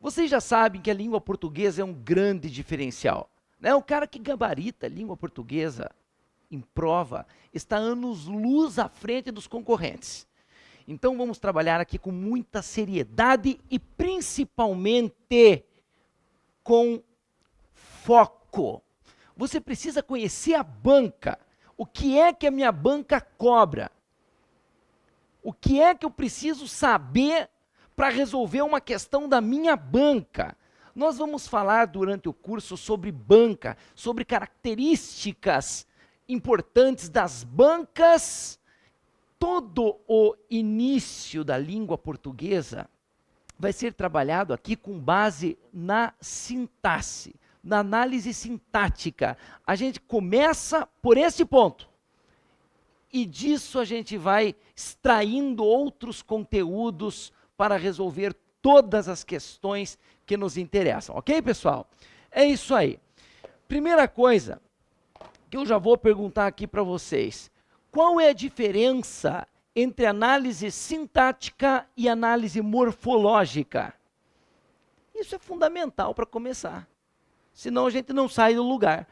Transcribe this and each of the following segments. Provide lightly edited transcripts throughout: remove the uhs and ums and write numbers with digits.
Vocês já sabem que a língua portuguesa é um grande diferencial, né? O cara que gabarita a língua portuguesa em prova está anos-luz à frente dos concorrentes. Então vamos trabalhar aqui com muita seriedade e principalmente com foco. Você precisa conhecer a banca. O que é que a minha banca cobra? O que é que eu preciso saber para resolver uma questão da minha banca? Nós vamos falar durante o curso sobre banca, sobre características importantes das bancas. Todo o início da língua portuguesa vai ser trabalhado aqui com base na sintaxe, na análise sintática. A gente começa por esse ponto. E disso a gente vai extraindo outros conteúdos para resolver todas as questões que nos interessam. Ok, pessoal? É isso aí. Primeira coisa que eu já vou perguntar aqui para vocês. Qual é a diferença entre análise sintática e análise morfológica? Isso é fundamental para começar. Senão a gente não sai do lugar.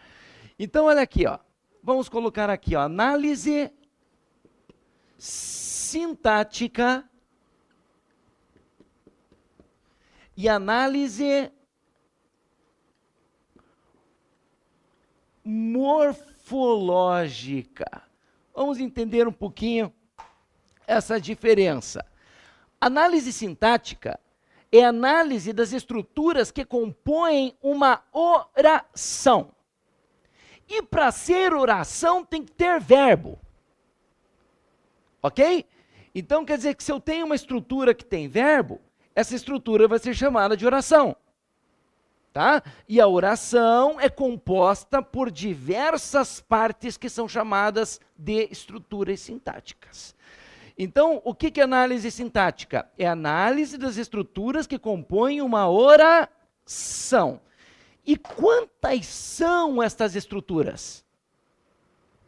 Então, olha aqui, ó. Vamos colocar aqui, ó, análise sintática e análise morfológica. Vamos entender um pouquinho essa diferença. Análise sintática é a análise das estruturas que compõem uma oração. E para ser oração tem que ter verbo. Ok? Então quer dizer que se eu tenho uma estrutura que tem verbo, essa estrutura vai ser chamada de oração. Tá? E a oração é composta por diversas partes que são chamadas de estruturas sintáticas. Então, o que é análise sintática? É a análise das estruturas que compõem uma oração. E quantas são estas estruturas?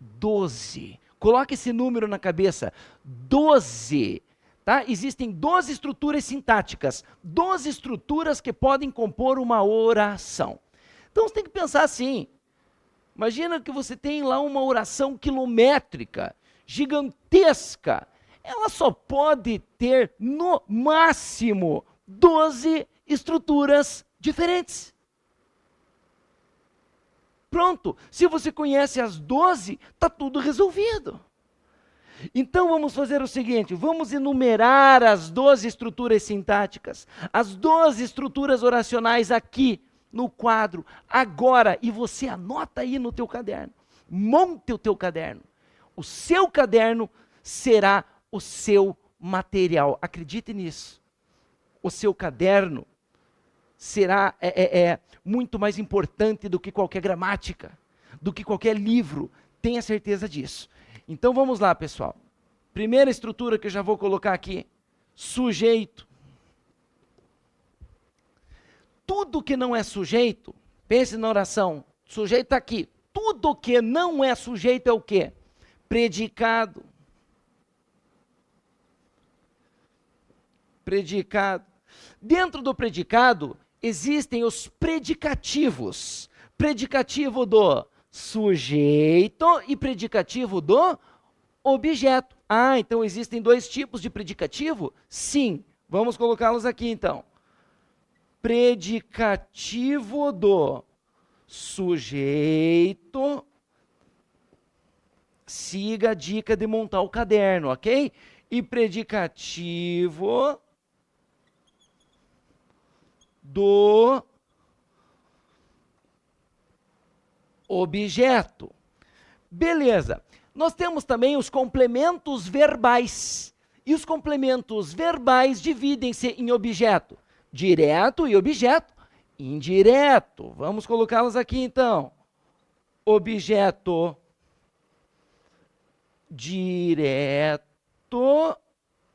12. Coloque esse número na cabeça. 12. Tá? Existem 12 estruturas sintáticas, 12 estruturas que podem compor uma oração. Então você tem que pensar assim, imagina que você tem lá uma oração quilométrica, gigantesca, ela só pode ter no máximo 12 estruturas diferentes. Pronto, se você conhece as 12, está tudo resolvido. Então vamos fazer o seguinte, vamos enumerar as 12 estruturas sintáticas, as 12 estruturas oracionais aqui no quadro, agora, e você anota aí no teu caderno, monte o teu caderno. O seu caderno será o seu material, acredite nisso. O seu caderno será muito mais importante do que qualquer gramática, do que qualquer livro, tenha certeza disso. Então vamos lá, pessoal. Primeira estrutura que eu já vou colocar aqui, sujeito. Tudo que não é sujeito, pense na oração, sujeito está aqui. Tudo que não é sujeito é o quê? Predicado. Predicado. Dentro do predicado, existem os predicativos. Predicativo do sujeito e predicativo do objeto. Ah, então existem dois tipos de predicativo? Sim. Vamos colocá-los aqui então. Predicativo do sujeito. Siga a dica de montar o caderno, ok? E predicativo do objeto. Beleza. Nós temos também os complementos verbais. E os complementos verbais dividem-se em objeto direto e objeto indireto. Vamos colocá-los aqui então. Objeto direto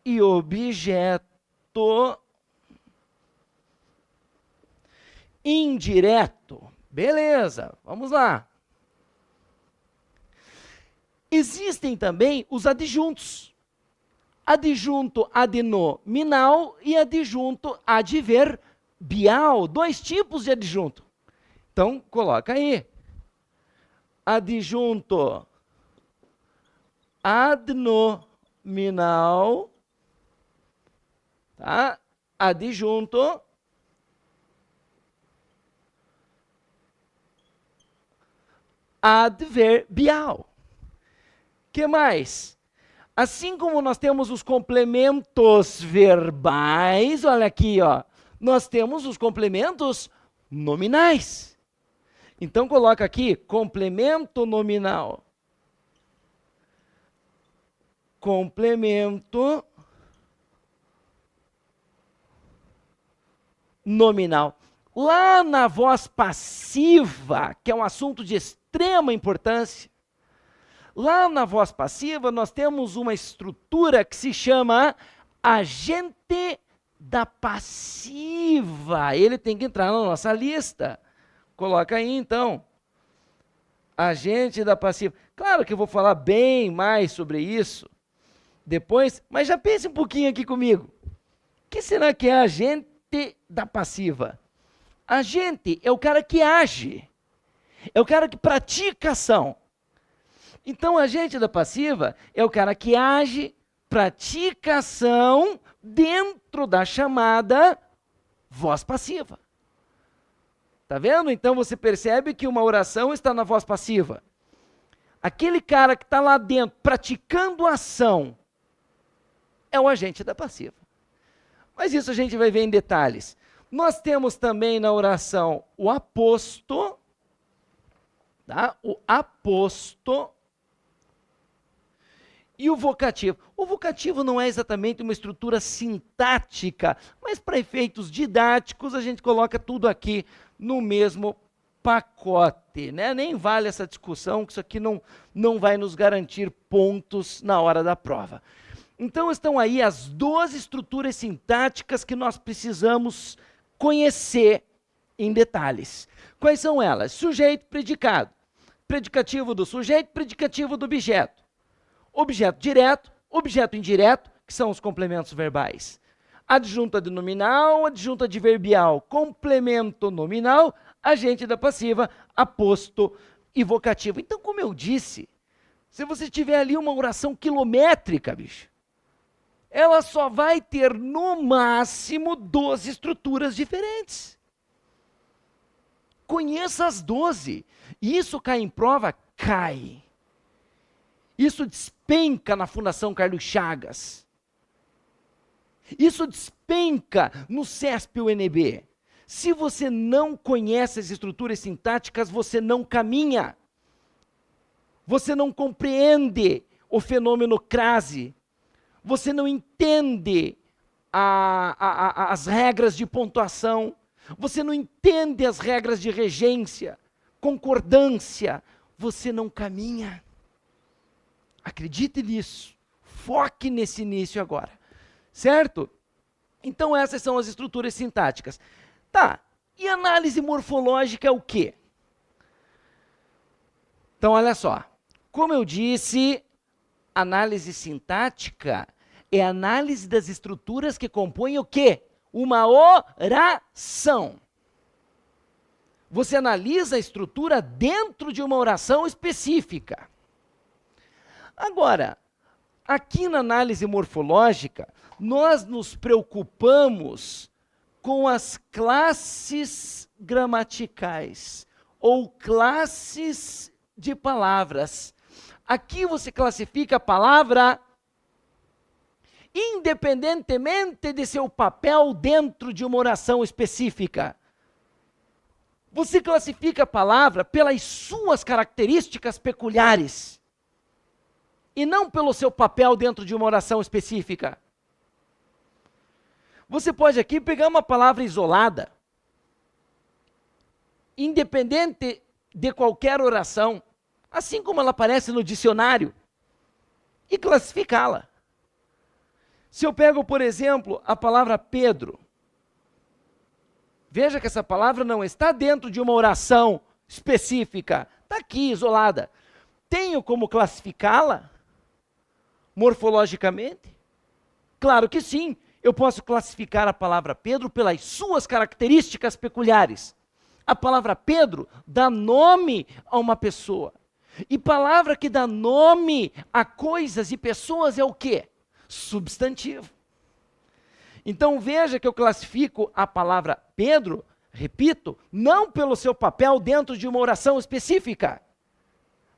e objeto indireto. Beleza, vamos lá. Existem também os adjuntos. Adjunto adnominal e adjunto adverbial. verbial, 2 tipos de adjunto. Então, coloca aí. Adjunto adnominal, tá? Adjunto adverbial. Que mais? Assim como nós temos os complementos verbais, olha aqui, ó, nós temos os complementos nominais. Então coloca aqui complemento nominal. Complemento nominal. Lá na voz passiva, que é um assunto de extrema importância, lá na voz passiva nós temos uma estrutura que se chama agente da passiva. Ele tem que entrar na nossa lista. Coloca aí então. Agente da passiva. Claro que eu vou falar bem mais sobre isso depois, mas já pense um pouquinho aqui comigo. O que será que é agente da passiva? Agente é o cara que age. É o cara que pratica ação. Então, agente da passiva é o cara que age, pratica ação dentro da chamada voz passiva. Tá vendo? Então, você percebe que uma oração está na voz passiva. Aquele cara que está lá dentro praticando ação é o agente da passiva. Mas isso a gente vai ver em detalhes. Nós temos também na oração o aposto, tá? O aposto e o vocativo. O vocativo não é exatamente uma estrutura sintática, mas para efeitos didáticos a gente coloca tudo aqui no mesmo pacote, né? Nem vale essa discussão, que isso aqui não vai nos garantir pontos na hora da prova. Então estão aí as 12 estruturas sintáticas que nós precisamos conhecer em detalhes. Quais são elas? Sujeito, predicado. Predicativo do sujeito, predicativo do objeto. Objeto direto, objeto indireto, que são os complementos verbais. Adjunta de nominal, adjunta adverbial, complemento nominal, agente da passiva, aposto e vocativo. Então, como eu disse, se você tiver ali uma oração quilométrica, bicho, ela só vai ter no máximo 12 estruturas diferentes. Conheça as 12. E isso cai em prova? Cai. Isso despenca na Fundação Carlos Chagas. Isso despenca no CESP-UNB. Se você não conhece as estruturas sintáticas, você não caminha. Você não compreende o fenômeno crase. Você não entende as regras de pontuação. Você não entende as regras de regência, concordância. Você não caminha. Acredite nisso. Foque nesse início agora. Certo? Então essas são as estruturas sintáticas. Tá, e análise morfológica é o quê? Então olha só, como eu disse, análise sintática é a análise das estruturas que compõem o quê? Uma oração. Você analisa a estrutura dentro de uma oração específica. Agora, aqui na análise morfológica, nós nos preocupamos com as classes gramaticais ou classes de palavras. Aqui você classifica a palavra independentemente de seu papel dentro de uma oração específica. Você classifica a palavra pelas suas características peculiares e não pelo seu papel dentro de uma oração específica. Você pode aqui pegar uma palavra isolada, independente de qualquer oração, assim como ela aparece no dicionário, e classificá-la. Se eu pego, por exemplo, a palavra Pedro, veja que essa palavra não está dentro de uma oração específica, está aqui, isolada. Tenho como classificá-la morfologicamente? Claro que sim. Eu posso classificar a palavra Pedro pelas suas características peculiares. A palavra Pedro dá nome a uma pessoa. E palavra que dá nome a coisas e pessoas é o quê? Substantivo. Então veja que eu classifico a palavra Pedro, repito, não pelo seu papel dentro de uma oração específica,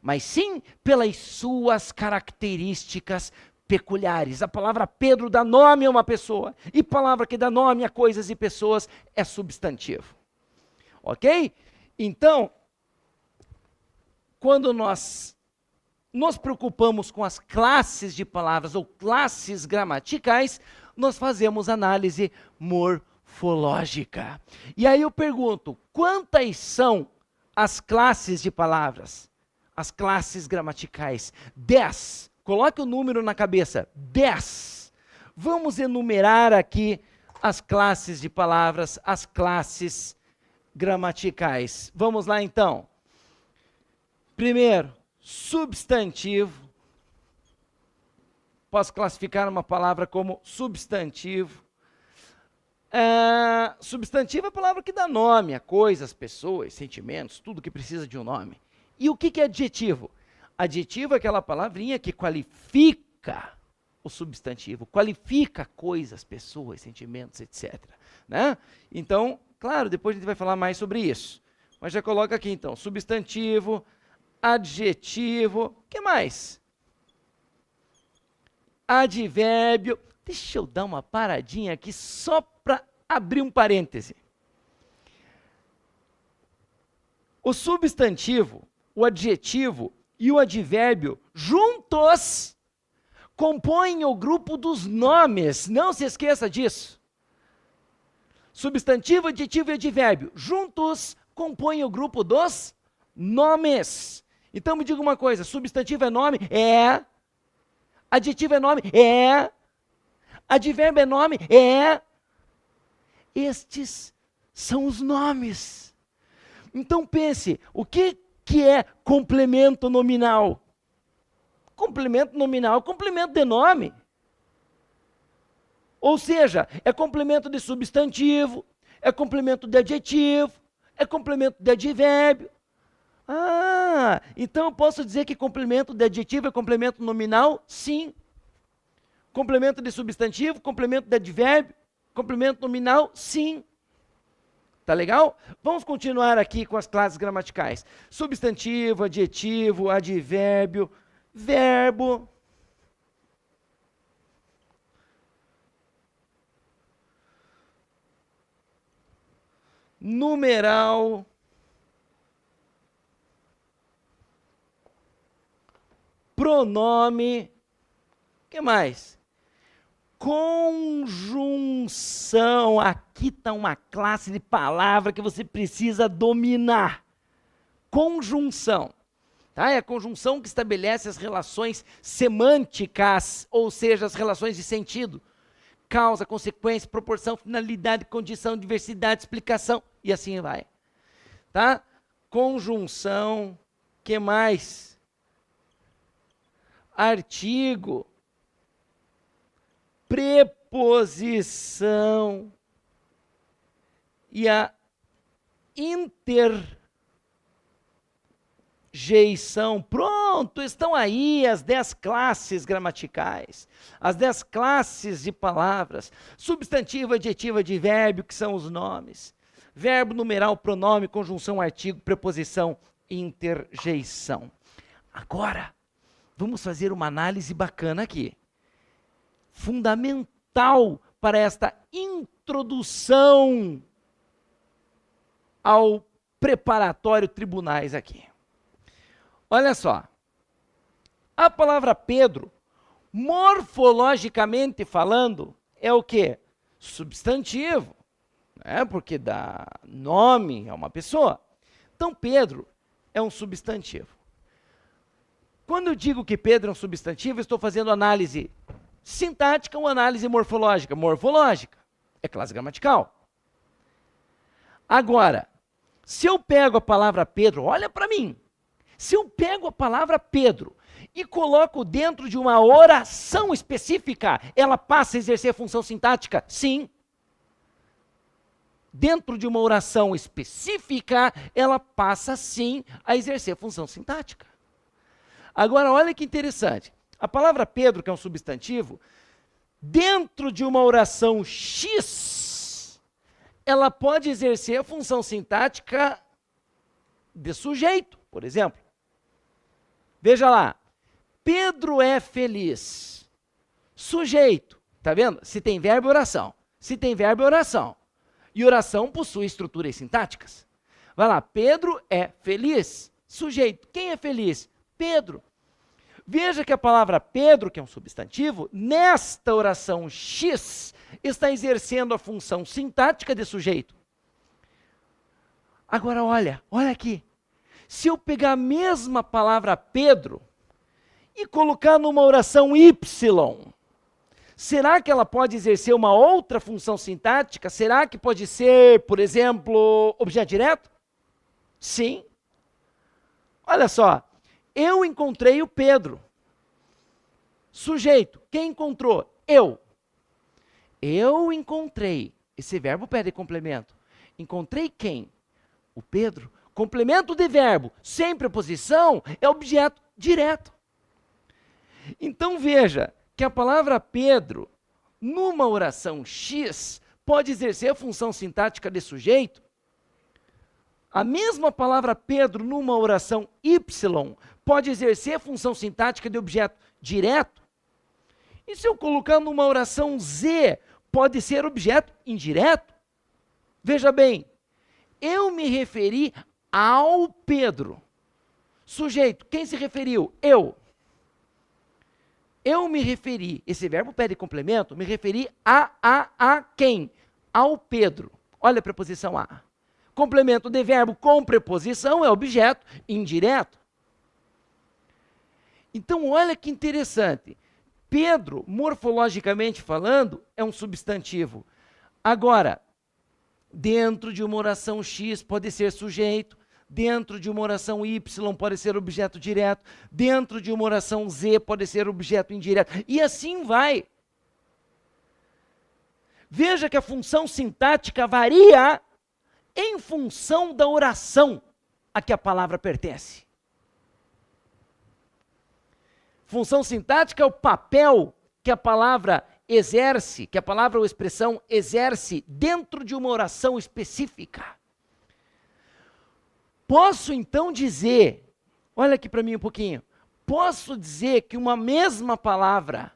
mas sim pelas suas características peculiares. A palavra Pedro dá nome a uma pessoa, e palavra que dá nome a coisas e pessoas é substantivo. Ok? Então, quando nós nos preocupamos com as classes de palavras ou classes gramaticais, nós fazemos análise morfológica. E aí eu pergunto, quantas são as classes de palavras? As classes gramaticais? 10. Coloque o número na cabeça. 10. Vamos enumerar aqui as classes de palavras, as classes gramaticais. Vamos lá então. Primeiro, substantivo. Posso classificar uma palavra como substantivo. Substantivo é a palavra que dá nome a coisas, pessoas, sentimentos, tudo que precisa de um nome. E o que é adjetivo? Adjetivo é aquela palavrinha que qualifica o substantivo, qualifica coisas, pessoas, sentimentos, etc. Né? Então, claro, depois a gente vai falar mais sobre isso. Mas já coloca aqui então, substantivo, adjetivo, o que mais? Advérbio. Deixa eu dar uma paradinha aqui só para abrir um parêntese. O substantivo, o adjetivo e o advérbio juntos compõem o grupo dos nomes. Não se esqueça disso. Substantivo, adjetivo e advérbio juntos compõem o grupo dos nomes. Então me diga uma coisa, substantivo é nome? É. Adjetivo é nome? É. Advérbio é nome? É. Estes são os nomes. Então pense, o que é complemento nominal? Complemento nominal, complemento de nome. Ou seja, é complemento de substantivo, é complemento de adjetivo, é complemento de advérbio. Então eu posso dizer que complemento de adjetivo é complemento nominal? Sim. Complemento de substantivo, complemento de advérbio, complemento nominal? Sim. Tá legal? Vamos continuar aqui com as classes gramaticais. Substantivo, adjetivo, advérbio, verbo. Numeral. Pronome. O que mais? Conjunção. Aqui está uma classe de palavra que você precisa dominar. Conjunção. Tá? É a conjunção que estabelece as relações semânticas, ou seja, as relações de sentido. Causa, consequência, proporção, finalidade, condição, diversidade, explicação, e assim vai. Tá? Conjunção. Que mais? Artigo. Preposição e a interjeição. Pronto, estão aí as 10 classes gramaticais, as 10 classes de palavras. Substantivo, adjetivo, advérbio, que são os nomes. Verbo, numeral, pronome, conjunção, artigo, preposição, interjeição. Agora, vamos fazer uma análise bacana aqui. Fundamental para esta introdução ao preparatório tribunais aqui. Olha só, a palavra Pedro, morfologicamente falando, é o quê? Substantivo, né? Porque dá nome a uma pessoa. Então Pedro é um substantivo. Quando eu digo que Pedro é um substantivo, estou fazendo análise sintática ou análise morfológica? Morfológica. É classe gramatical. Agora, se eu pego a palavra Pedro, olha para mim. Se eu pego a palavra Pedro e coloco dentro de uma oração específica, ela passa a exercer função sintática? Sim. Dentro de uma oração específica, ela passa sim a exercer função sintática. Agora, olha que interessante. A palavra Pedro, que é um substantivo, dentro de uma oração X, ela pode exercer a função sintática de sujeito, por exemplo. Veja lá. Pedro é feliz. Sujeito. Tá vendo? Se tem verbo, é oração. Se tem verbo, é oração. E oração possui estruturas sintáticas. Vai lá, Pedro é feliz. Sujeito, quem é feliz? Pedro. Veja que a palavra Pedro, que é um substantivo, nesta oração X, está exercendo a função sintática de sujeito. Agora olha aqui. Se eu pegar a mesma palavra Pedro e colocar numa oração Y, será que ela pode exercer uma outra função sintática? Será que pode ser, por exemplo, objeto direto? Sim. Olha só, eu encontrei o Pedro. Sujeito, quem encontrou? Eu. Eu encontrei. Esse verbo pede complemento. Encontrei quem? O Pedro. Complemento de verbo sem preposição é objeto direto. Então veja que a palavra Pedro, numa oração X, pode exercer a função sintática de sujeito. A mesma palavra Pedro, numa oração Y, pode exercer a função sintática de objeto direto. E se eu colocar numa oração Z, pode ser objeto indireto. Veja bem, eu me referi ao Pedro. Sujeito, quem se referiu? Eu. Eu me referi, esse verbo pede complemento, me referi a quem? Ao Pedro. Olha a preposição a. Complemento de verbo com preposição é objeto indireto. Então, olha que interessante. Pedro, morfologicamente falando, é um substantivo. Agora, dentro de uma oração X pode ser sujeito, dentro de uma oração Y pode ser objeto direto, dentro de uma oração Z pode ser objeto indireto, e assim vai. Veja que a função sintática varia em função da oração a que a palavra pertence. Função sintática é o papel que a palavra exerce, que a palavra ou expressão exerce dentro de uma oração específica. Posso então dizer, olha aqui para mim um pouquinho, posso dizer que uma mesma palavra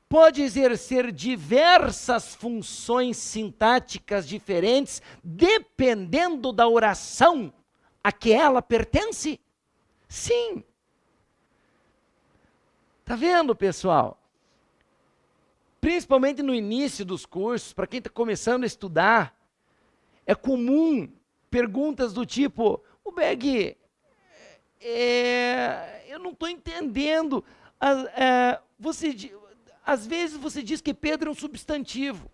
pode exercer diversas funções sintáticas diferentes, dependendo da oração a que ela pertence? Sim. Tá vendo, pessoal? Principalmente no início dos cursos, para quem está começando a estudar, é comum perguntas do tipo, o Berg, eu não estou entendendo. Às vezes você diz que Pedro é um substantivo.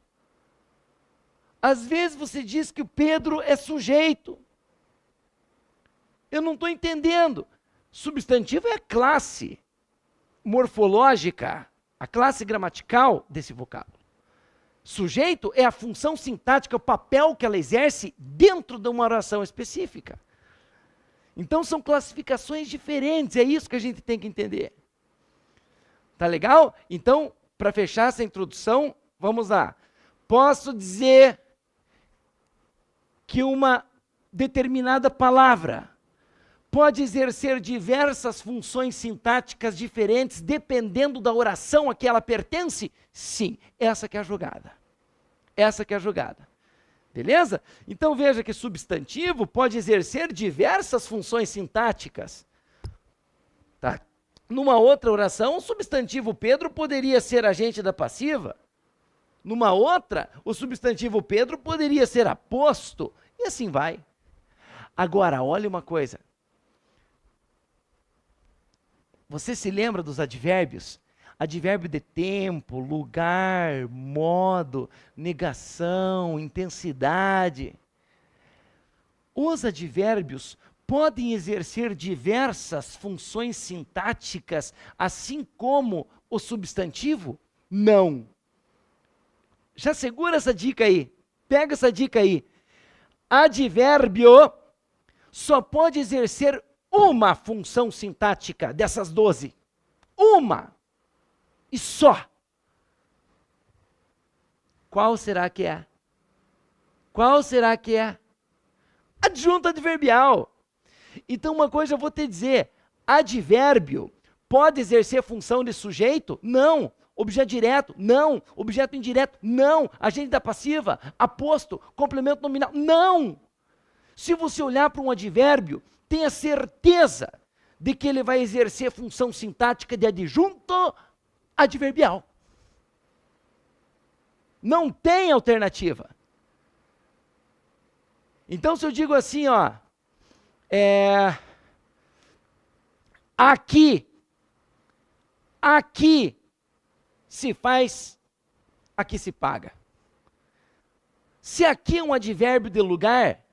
Às vezes você diz que o Pedro é sujeito. Eu não estou entendendo. Substantivo é a classe morfológica, a classe gramatical desse vocábulo. Sujeito é a função sintática, o papel que ela exerce dentro de uma oração específica. Então são classificações diferentes, é isso que a gente tem que entender. Tá legal? Então, para fechar essa introdução, vamos lá. Posso dizer que uma determinada palavra pode exercer diversas funções sintáticas diferentes, dependendo da oração a que ela pertence? Sim, essa que é a jogada. Essa que é a jogada. Beleza? Então veja que substantivo pode exercer diversas funções sintáticas. Tá? Numa outra oração, o substantivo Pedro poderia ser agente da passiva. Numa outra, o substantivo Pedro poderia ser aposto. E assim vai. Agora, olha uma coisa. Você se lembra dos advérbios? Advérbio de tempo, lugar, modo, negação, intensidade. Os advérbios podem exercer diversas funções sintáticas, assim como o substantivo? Não. Já segura essa dica aí. Pega essa dica aí. Advérbio só pode exercer uma função sintática dessas 12. Uma. E só. Qual será que é? Qual será que é? Adjunto adverbial. Então, uma coisa eu vou te dizer: advérbio pode exercer função de sujeito? Não. Objeto direto? Não. Objeto indireto? Não. Agente da passiva? Aposto? Complemento nominal? Não. Se você olhar para um advérbio, tenha certeza de que ele vai exercer função sintática de adjunto adverbial. Não tem alternativa. Então, se eu digo assim, ó, aqui se faz, aqui se paga. Se aqui é um advérbio de lugar,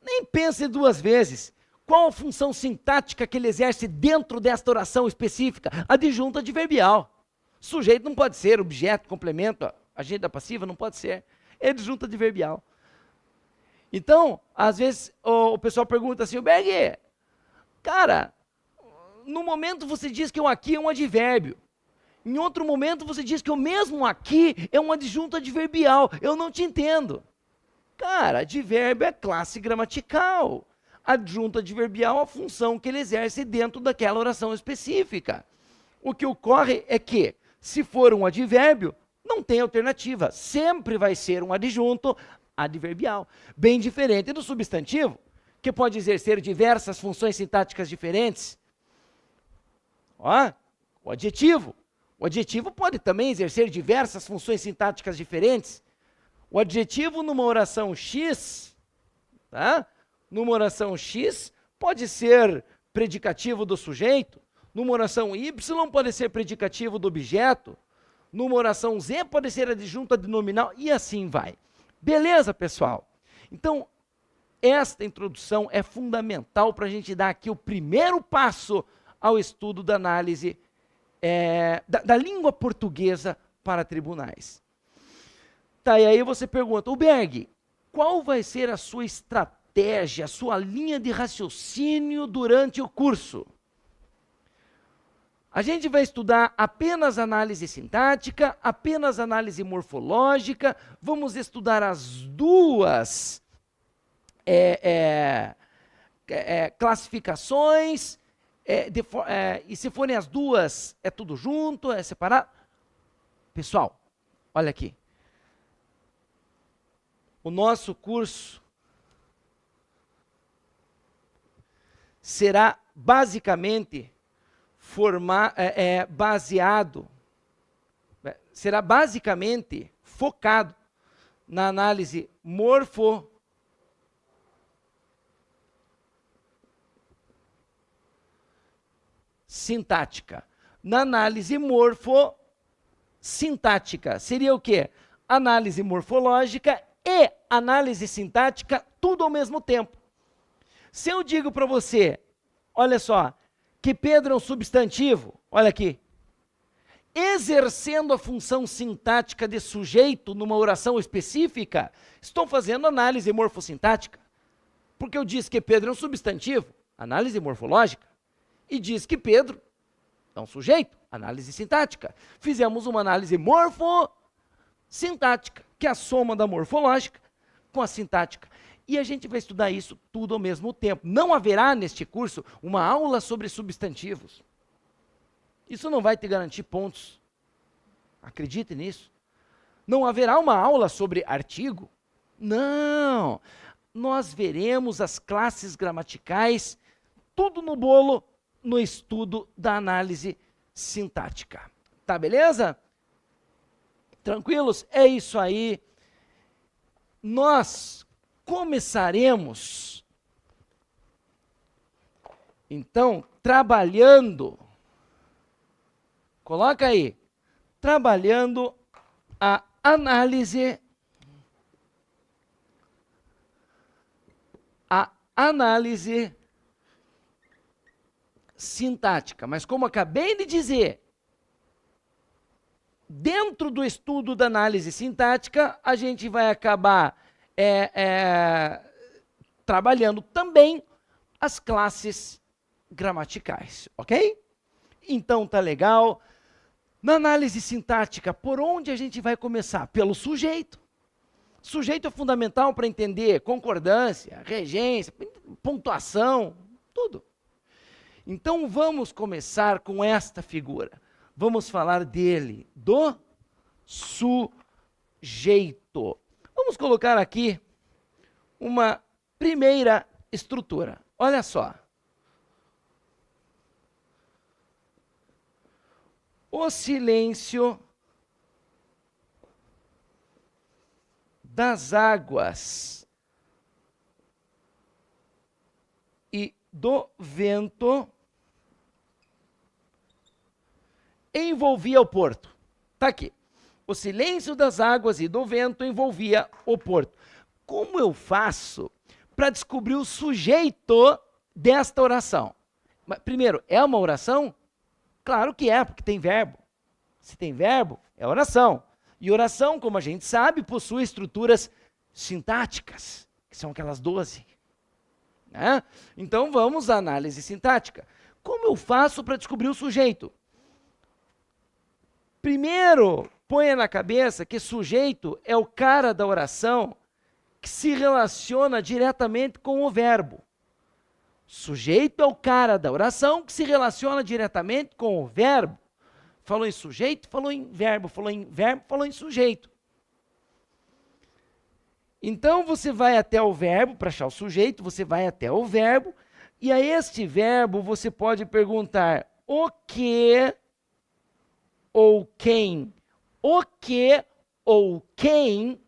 nem pense duas vezes. Qual a função sintática que ele exerce dentro desta oração específica? Adjunto adverbial. Sujeito não pode ser, objeto, complemento, agente da passiva não pode ser. É adjunto adverbial. Então, às vezes, o pessoal pergunta assim, Berg, cara, no momento você diz que o aqui é um advérbio. Em outro momento você diz que o mesmo aqui é um adjunto adverbial. Eu não te entendo. Cara, advérbio é classe gramatical. Adjunto adverbial é a função que ele exerce dentro daquela oração específica. O que ocorre é que, se for um advérbio, não tem alternativa. Sempre vai ser um adjunto adverbial. Bem diferente do substantivo, que pode exercer diversas funções sintáticas diferentes. Ó, o adjetivo. O adjetivo pode também exercer diversas funções sintáticas diferentes. O adjetivo numa oração X, tá? Numa oração X, pode ser predicativo do sujeito. Numa oração Y, pode ser predicativo do objeto. Numa oração Z, pode ser adjunto adnominal, e assim vai. Beleza, pessoal? Então, esta introdução é fundamental para a gente dar aqui o primeiro passo ao estudo da análise da língua portuguesa para tribunais. Tá, e aí você pergunta, o Berg, qual vai ser a sua estratégia, a sua linha de raciocínio durante o curso? A gente vai estudar apenas análise sintática, apenas análise morfológica, vamos estudar as duas classificações, e se forem as duas, é tudo junto, é separado? Pessoal, olha aqui. O nosso curso será basicamente será basicamente focado na análise sintática. Na análise sintática, seria o quê? Análise morfológica e análise sintática, tudo ao mesmo tempo. Se eu digo para você, olha só, que Pedro é um substantivo, olha aqui, exercendo a função sintática de sujeito numa oração específica, estou fazendo análise morfossintática, porque eu disse que Pedro é um substantivo, análise morfológica, e diz que Pedro é um sujeito, análise sintática. Fizemos uma análise morfossintática, que é a soma da morfológica com a sintática. E a gente vai estudar isso tudo ao mesmo tempo. Não haverá neste curso uma aula sobre substantivos. Isso não vai te garantir pontos. Acredite nisso. Não haverá uma aula sobre artigo. Não. Nós veremos as classes gramaticais, tudo no bolo, no estudo da análise sintática. Tá, beleza? Tranquilos? É isso aí. Nós começaremos, então, trabalhando, coloca aí, trabalhando a análise sintática. Mas como acabei de dizer, dentro do estudo da análise sintática, a gente vai acabar trabalhando também as classes gramaticais, ok? Então tá legal. Na análise sintática, por onde a gente vai começar? Pelo sujeito. Sujeito é fundamental para entender concordância, regência, pontuação, tudo. Então vamos começar com esta figura. Vamos falar dele, do sujeito. Vamos colocar aqui uma primeira estrutura. Olha só. O silêncio das águas e do vento envolvia o porto. Está aqui. O silêncio das águas e do vento envolvia o porto. Como eu faço para descobrir o sujeito desta oração? Primeiro, é uma oração? Claro que é, porque tem verbo. Se tem verbo, é oração. E oração, como a gente sabe, possui estruturas sintáticas, que são aquelas 12. Né? Então vamos à análise sintática. Como eu faço para descobrir o sujeito? Primeiro, ponha na cabeça que sujeito é o cara da oração que se relaciona diretamente com o verbo. Sujeito é o cara da oração que se relaciona diretamente com o verbo. Falou em sujeito, falou em verbo, falou em verbo, falou em sujeito. Então você vai até o verbo, para achar o sujeito, você vai até o verbo, e a este verbo você pode perguntar o que ou quem. O que ou quem.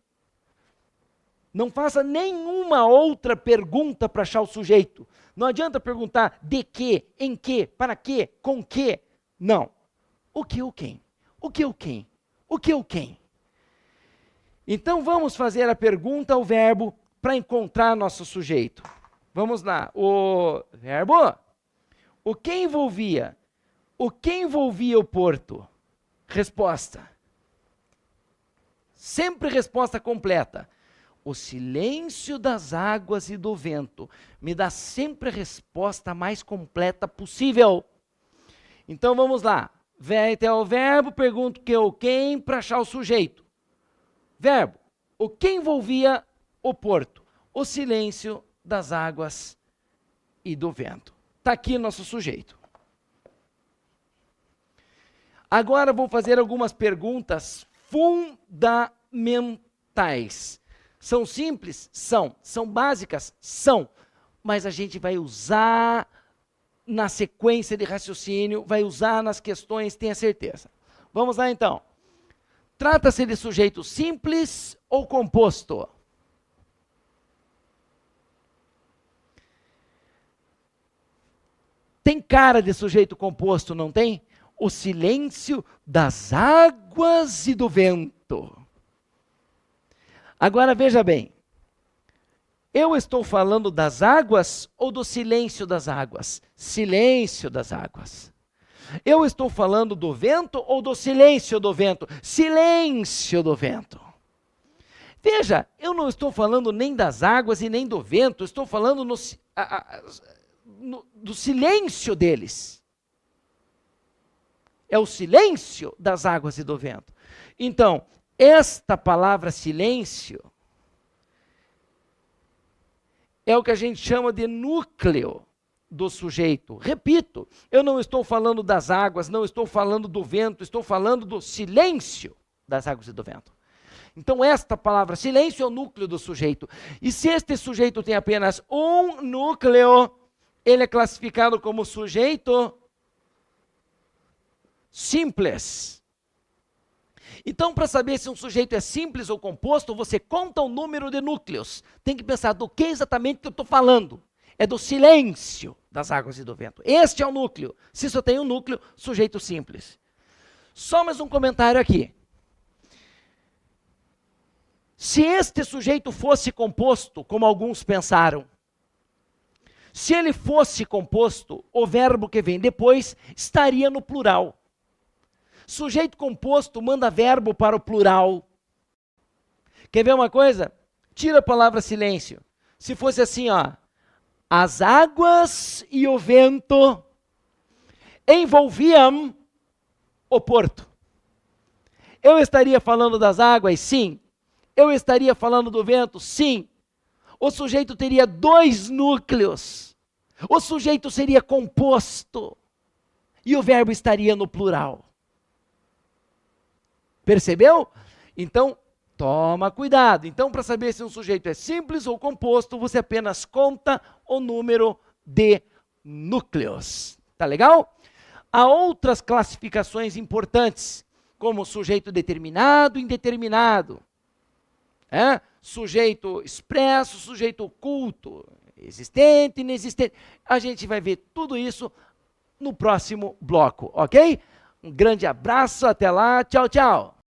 Não faça nenhuma outra pergunta para achar o sujeito. Não adianta perguntar de que, em que, para que, com que. Não. O que ou quem? O que ou quem? O que ou quem? Então vamos fazer a pergunta ao verbo para encontrar nosso sujeito. Vamos lá. O verbo. O que envolvia? O que envolvia o porto? Resposta. Sempre resposta completa. O silêncio das águas e do vento. Me dá sempre a resposta mais completa possível. Então vamos lá. Vai até o verbo, pergunto que ou quem para achar o sujeito. Verbo. O que envolvia o porto? O silêncio das águas e do vento. Está aqui nosso sujeito. Agora vou fazer algumas perguntas fundamentais. São simples? São. São básicas? São. Mas a gente vai usar na sequência de raciocínio, vai usar nas questões, tenha certeza. Vamos lá então. Trata-se de sujeito simples ou composto? Tem cara de sujeito composto, não tem? O silêncio das águas e do vento. Agora veja bem. Eu estou falando das águas ou do silêncio das águas? Silêncio das águas. Eu estou falando do vento ou do silêncio do vento? Silêncio do vento. Veja, eu não estou falando nem das águas e nem do vento, estou falando do silêncio deles. É o silêncio das águas e do vento. Então, esta palavra silêncio é o que a gente chama de núcleo do sujeito. Repito, eu não estou falando das águas, não estou falando do vento, estou falando do silêncio das águas e do vento. Então, esta palavra silêncio é o núcleo do sujeito. E se este sujeito tem apenas um núcleo, ele é classificado como sujeito simples. Então, para saber se um sujeito é simples ou composto, você conta o número de núcleos. Tem que pensar do que exatamente que eu estou falando. É do silêncio das águas e do vento. Este é o núcleo. Se só tem um núcleo, sujeito simples. Só mais um comentário aqui. Se este sujeito fosse composto, como alguns pensaram, Se ele fosse composto, o verbo que vem depois estaria no plural. Sujeito composto manda verbo para o plural. Quer ver uma coisa? Tira a palavra silêncio. Se fosse assim, ó, as águas e o vento envolviam o porto. Eu estaria falando das águas? Sim. Eu estaria falando do vento? Sim. O sujeito teria dois núcleos. O sujeito seria composto. E o verbo estaria no plural. Percebeu? Então, toma cuidado. Então, para saber se um sujeito é simples ou composto, você apenas conta o número de núcleos. Tá legal? Há outras classificações importantes, como sujeito determinado e indeterminado. Sujeito expresso, sujeito oculto, existente, inexistente. A gente vai ver tudo isso no próximo bloco, ok? Um grande abraço, até lá, tchau, tchau.